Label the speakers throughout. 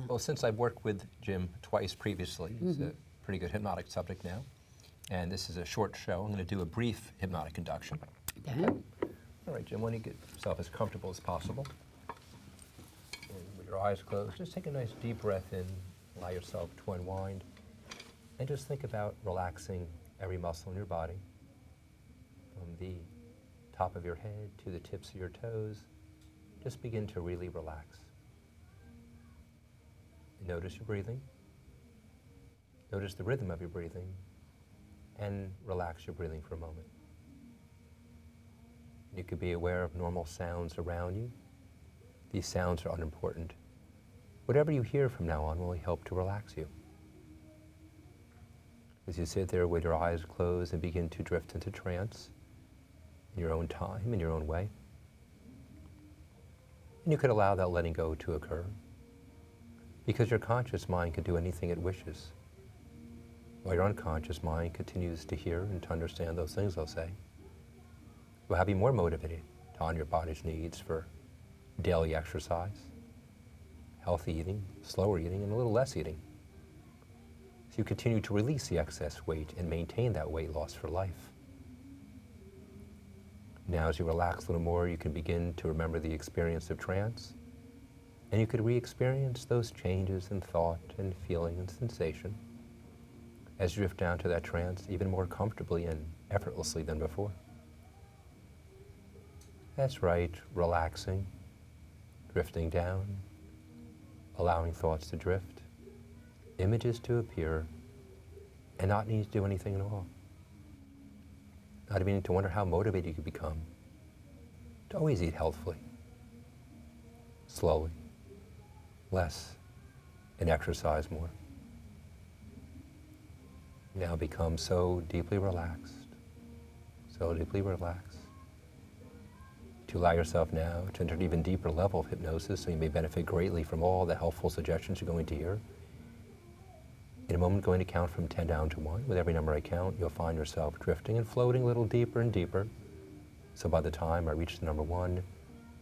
Speaker 1: Well, since I've worked with Jim twice previously, he's a pretty good hypnotic subject now. And this is a short show. I'm going to do a brief hypnotic induction.
Speaker 2: Okay.
Speaker 1: All right, Jim, why don't you get yourself as comfortable as possible? And with your eyes closed, just take a nice deep breath in, allow yourself to unwind, and just think about relaxing every muscle in your body, from the top of your head to the tips of your toes. Just begin to really relax. Notice your breathing. Notice the rhythm of your breathing, and relax your breathing for a moment. You could be aware of normal sounds around you. These sounds are unimportant. Whatever you hear from now on will help to relax you. As you sit there with your eyes closed and begin to drift into trance in your own time, in your own way. And you could allow that letting go to occur, because your conscious mind can do anything it wishes, while your unconscious mind continues to hear and to understand those things they'll say. It will have you more motivated to honor your body's needs for daily exercise, healthy eating, slower eating, and a little less eating. So you continue to release the excess weight and maintain that weight loss for life. Now as you relax a little more, you can begin to remember the experience of trance, and you could re-experience those changes in thought and feeling and sensation as you drift down to that trance even more comfortably and effortlessly than before. That's right, relaxing, drifting down, allowing thoughts to drift, images to appear, and not needing to do anything at all. Not even to wonder how motivated you could become to always eat healthfully, slowly, less, and exercise more. Now become so deeply relaxed, to allow yourself now to enter an even deeper level of hypnosis, so you may benefit greatly from all the helpful suggestions you're going to hear. In a moment, I'm going to count from 10 down to 1. With every number I count, you'll find yourself drifting and floating a little deeper and deeper. So by the time I reach the number 1,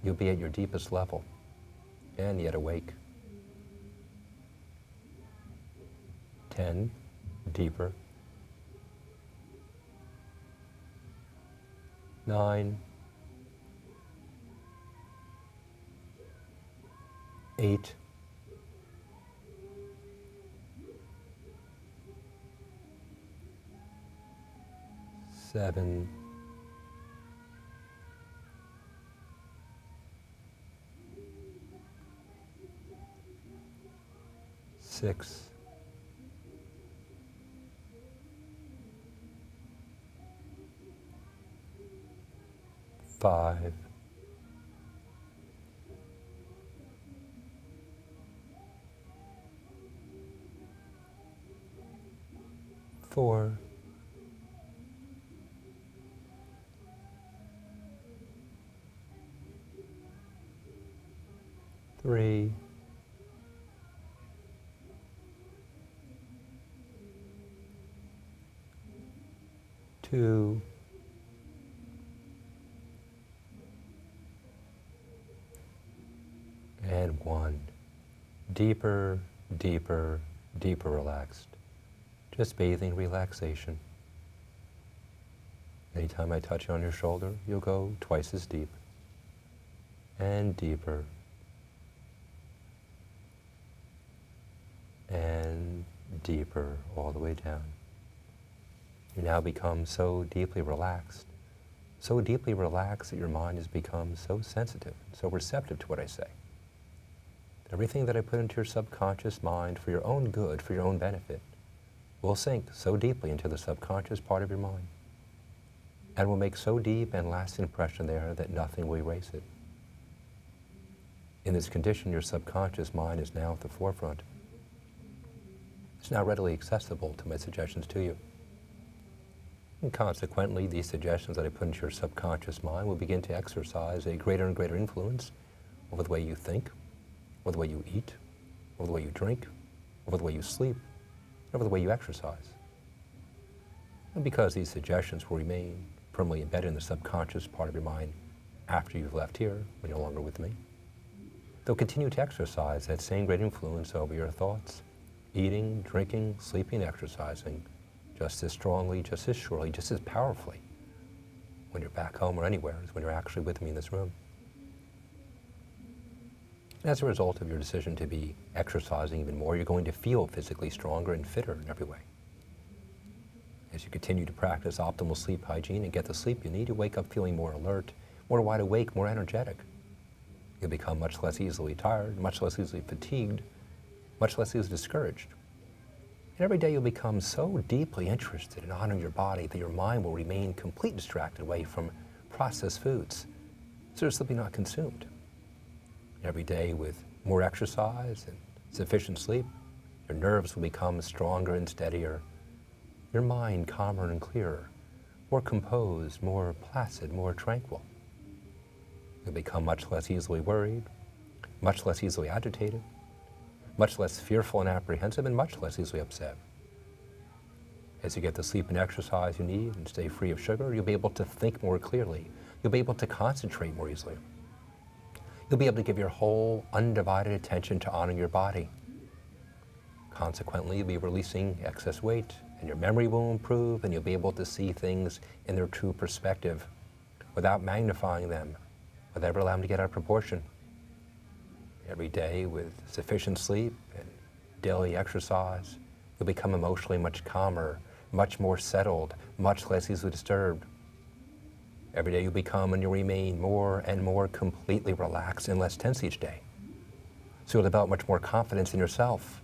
Speaker 1: you'll be at your deepest level and yet awake. 10, deeper. 9, 8, 7, 6, 5, 4, 3, 2, 1. Deeper, deeper, deeper relaxed. Just bathing relaxation. Anytime I touch you on your shoulder, you'll go twice as deep and deeper and deeper all the way down. You now become so deeply relaxed that your mind has become so sensitive, so receptive to what I say. Everything that I put into your subconscious mind for your own good, for your own benefit, will sink so deeply into the subconscious part of your mind and will make so deep and lasting impression there that nothing will erase it. In this condition, your subconscious mind is now at the forefront. It's now readily accessible to my suggestions to you. And consequently, these suggestions that I put into your subconscious mind will begin to exercise a greater and greater influence over the way you think, over the way you eat, over the way you drink, over the way you sleep, over the way you exercise. And because these suggestions will remain firmly embedded in the subconscious part of your mind after you've left here, when you're no longer with me, they'll continue to exercise that same great influence over your thoughts, eating, drinking, sleeping, exercising, just as strongly, just as surely, just as powerfully when you're back home or anywhere as when you're actually with me in this room. As a result of your decision to be exercising even more, you're going to feel physically stronger and fitter in every way. As you continue to practice optimal sleep hygiene and get the sleep you need, you wake up feeling more alert, more wide awake, more energetic. You'll become much less easily tired, much less easily fatigued, much less easily discouraged. And every day you'll become so deeply interested in honoring your body that your mind will remain completely distracted away from processed foods, so they're simply not consumed. Every day with more exercise and sufficient sleep, your nerves will become stronger and steadier, your mind calmer and clearer, more composed, more placid, more tranquil. You'll become much less easily worried, much less easily agitated, much less fearful and apprehensive, and much less easily upset. As you get the sleep and exercise you need and stay free of sugar, you'll be able to think more clearly. You'll be able to concentrate more easily. You'll be able to give your whole undivided attention to honoring your body. Consequently, you'll be releasing excess weight, and your memory will improve, and you'll be able to see things in their true perspective without magnifying them, without ever allowing them to get out of proportion. Every day with sufficient sleep and daily exercise, you'll become emotionally much calmer, much more settled, much less easily disturbed. Every day you become and you remain more and more completely relaxed and less tense each day. So you'll develop much more confidence in yourself,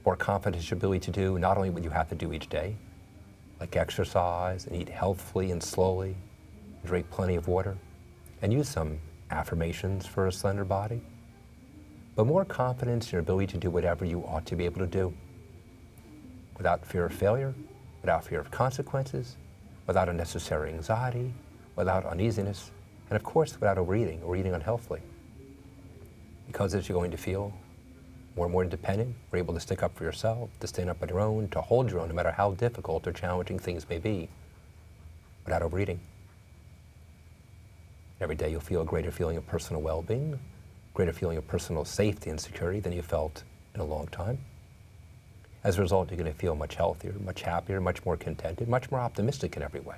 Speaker 1: more confidence in your ability to do not only what you have to do each day, like exercise and eat healthfully and slowly, drink plenty of water, and use some affirmations for a slender body, but more confidence in your ability to do whatever you ought to be able to do, without fear of failure, without fear of consequences, without unnecessary anxiety, without uneasiness, and of course without overeating or eating unhealthily. Because as you're going to feel more and more independent, you're able to stick up for yourself, to stand up on your own, to hold your own no matter how difficult or challenging things may be, without overeating. Every day you'll feel a greater feeling of personal well-being, greater feeling of personal safety and security than you felt in a long time. As a result, you're going to feel much healthier, much happier, much more contented, much more optimistic in every way.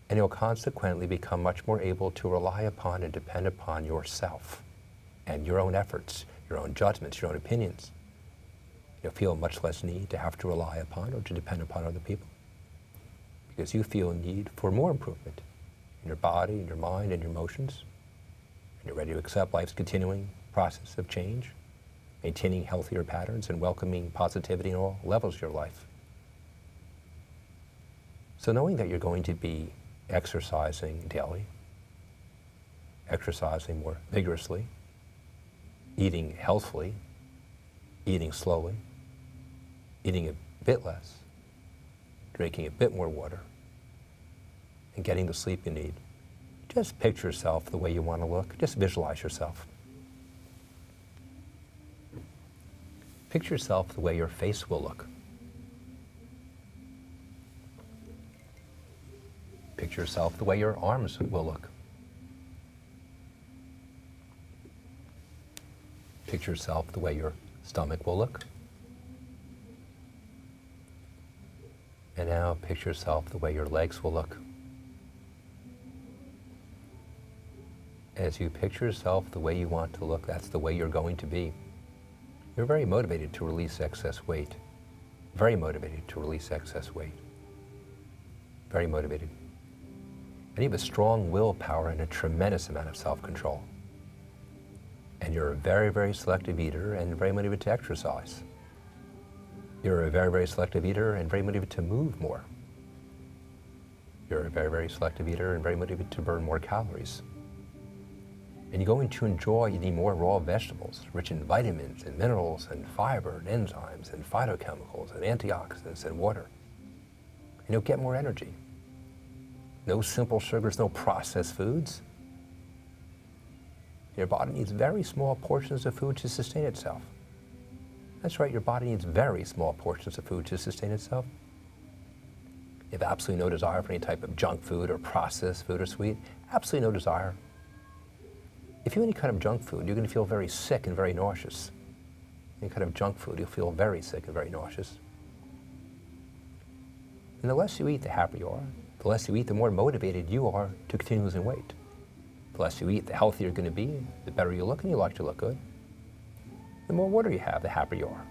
Speaker 1: And you'll consequently become much more able to rely upon and depend upon yourself and your own efforts, your own judgments, your own opinions. You'll feel much less need to have to rely upon or to depend upon other people, because you feel a need for more improvement in your body, in your mind, and your emotions. And you're ready to accept life's continuing process of change, maintaining healthier patterns and welcoming positivity in all levels of your life. So knowing that you're going to be exercising daily, exercising more vigorously, eating healthfully, eating slowly, eating a bit less, drinking a bit more water, and getting the sleep you need. Just picture yourself the way you want to look. Just visualize yourself. Picture yourself the way your face will look. Picture yourself the way your arms will look. Picture yourself the way your stomach will look. And now picture yourself the way your legs will look. As you picture yourself the way you want to look, that's the way you're going to be. You're very motivated to release excess weight. Very motivated to release excess weight. Very motivated. And you have a strong willpower and a tremendous amount of self-control. And you're a very, very selective eater and very motivated to exercise. You're a very, very selective eater and very motivated to move more. You're a very, very selective eater and very motivated to burn more calories. And you're going to enjoy eating more raw vegetables, rich in vitamins and minerals and fiber and enzymes and phytochemicals and antioxidants and water. And you'll get more energy. No simple sugars, no processed foods. Your body needs very small portions of food to sustain itself. That's right, your body needs very small portions of food to sustain itself. You have absolutely no desire for any type of junk food or processed food or sweet. Absolutely no desire. If you eat any kind of junk food, you're going to feel very sick and very nauseous. Any kind of junk food, you'll feel very sick and very nauseous. And the less you eat, the happier you are. The less you eat, the more motivated you are to continue losing weight. The less you eat, the healthier you're going to be, the better you look, and you like to look good. The more water you have, the happier you are.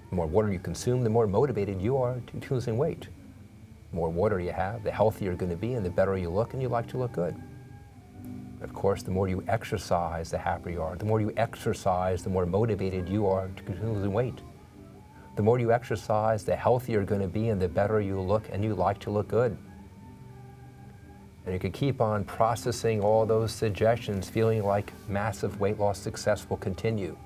Speaker 1: The more water you consume, the more motivated you are to continue losing weight. The more water you have, the healthier you're going to be, and the better you look, and you like to look good. Of course, the more you exercise, the happier you are. The more you exercise, the more motivated you are to continue losing weight. The more you exercise, the healthier you're going to be, and the better you look, and you like to look good. And you can keep on processing all those suggestions, feeling like massive weight loss success will continue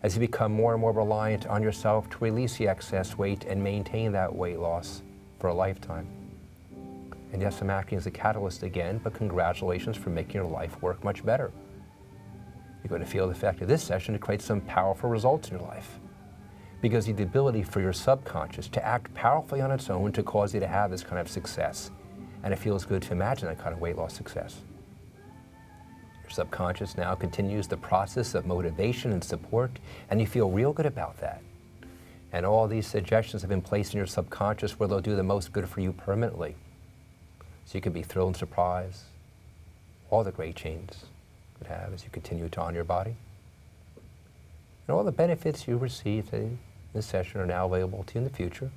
Speaker 1: as you become more and more reliant on yourself to release the excess weight and maintain that weight loss for a lifetime. And yes, I'm acting as a catalyst again, but congratulations for making your life work much better. You're going to feel the effect of this session to create some powerful results in your life, because you have the ability for your subconscious to act powerfully on its own to cause you to have this kind of success. And it feels good to imagine that kind of weight loss success. Your subconscious now continues the process of motivation and support, and you feel real good about that. And all these suggestions have been placed in your subconscious where they'll do the most good for you permanently. So you can be thrilled and surprised. All the great change you could have as you continue to honor your body. And all the benefits you received in this session are now available to you in the future.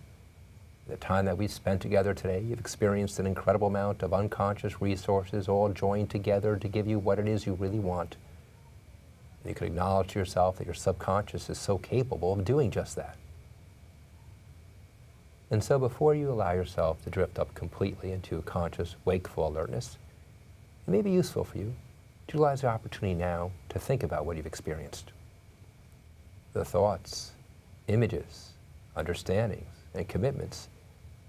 Speaker 1: The time that we've spent together today, you've experienced an incredible amount of unconscious resources all joined together to give you what it is you really want. And you can acknowledge to yourself that your subconscious is so capable of doing just that. And so before you allow yourself to drift up completely into a conscious, wakeful alertness, it may be useful for you to utilize the opportunity now to think about what you've experienced. The thoughts, images, understandings, and commitments,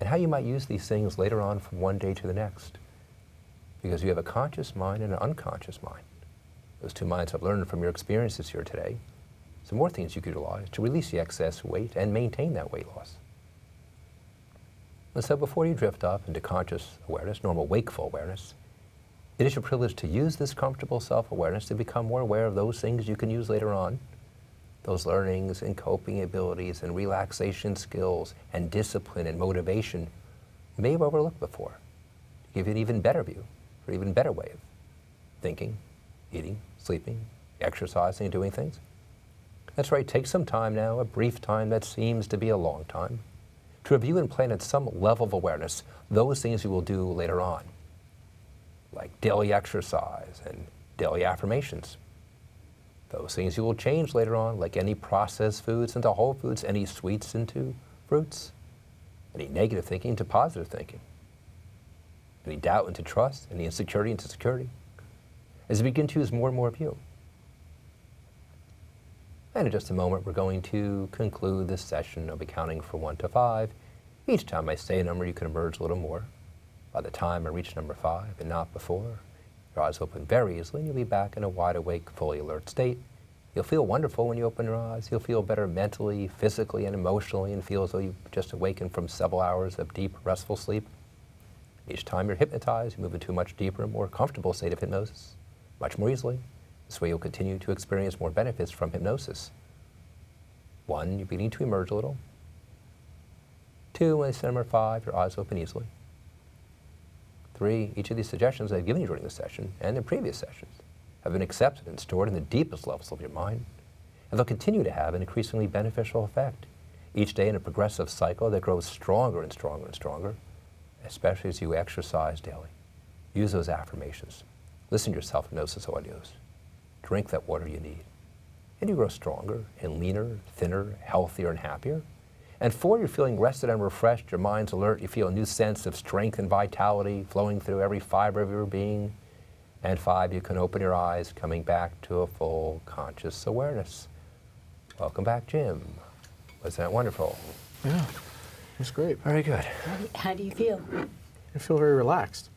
Speaker 1: and how you might use these things later on from one day to the next. Because you have a conscious mind and an unconscious mind. Those two minds have learned from your experiences here today some more things you could utilize to release the excess weight and maintain that weight loss. And so before you drift up into conscious awareness, normal wakeful awareness, it is your privilege to use this comfortable self-awareness to become more aware of those things you can use later on, those learnings and coping abilities and relaxation skills and discipline and motivation you may have overlooked before, to give you an even better view, or even better way of thinking, eating, sleeping, exercising, and doing things. That's right, take some time now, a brief time that seems to be a long time, to review and plan at some level of awareness those things you will do later on, like daily exercise and daily affirmations. Those things you will change later on, like any processed foods into whole foods, any sweets into fruits, any negative thinking into positive thinking, any doubt into trust, any insecurity into security, as you begin to use more and more of you. And in just a moment, we're going to conclude this session of counting from 1 to 5. Each time I say a number, you can emerge a little more. By the time I reach number 5, and not before, your eyes open very easily, and you'll be back in a wide awake, fully alert state. You'll feel wonderful when you open your eyes. You'll feel better mentally, physically, and emotionally, and feel as though you've just awakened from several hours of deep, restful sleep. Each time you're hypnotized, you move into a much deeper, more comfortable state of hypnosis, much more easily. This way you'll continue to experience more benefits from hypnosis. 1, you're beginning to emerge a little. 2, when I say number 5, your eyes open easily. 3, each of these suggestions I've given you during this session and in previous sessions have been accepted and stored in the deepest levels of your mind, and they'll continue to have an increasingly beneficial effect each day in a progressive cycle that grows stronger and stronger and stronger, especially as you exercise daily. Use those affirmations. Listen to your self-hypnosis audios. Drink that water you need. And you grow stronger and leaner, thinner, healthier, and happier. And 4, you're feeling rested and refreshed, your mind's alert, you feel a new sense of strength and vitality flowing through every fiber of your being. And 5, you can open your eyes, coming back to a full conscious awareness. Welcome back, Jim. Wasn't that wonderful?
Speaker 2: Yeah, that's great.
Speaker 1: Very good.
Speaker 3: How do you feel?
Speaker 2: I feel very relaxed.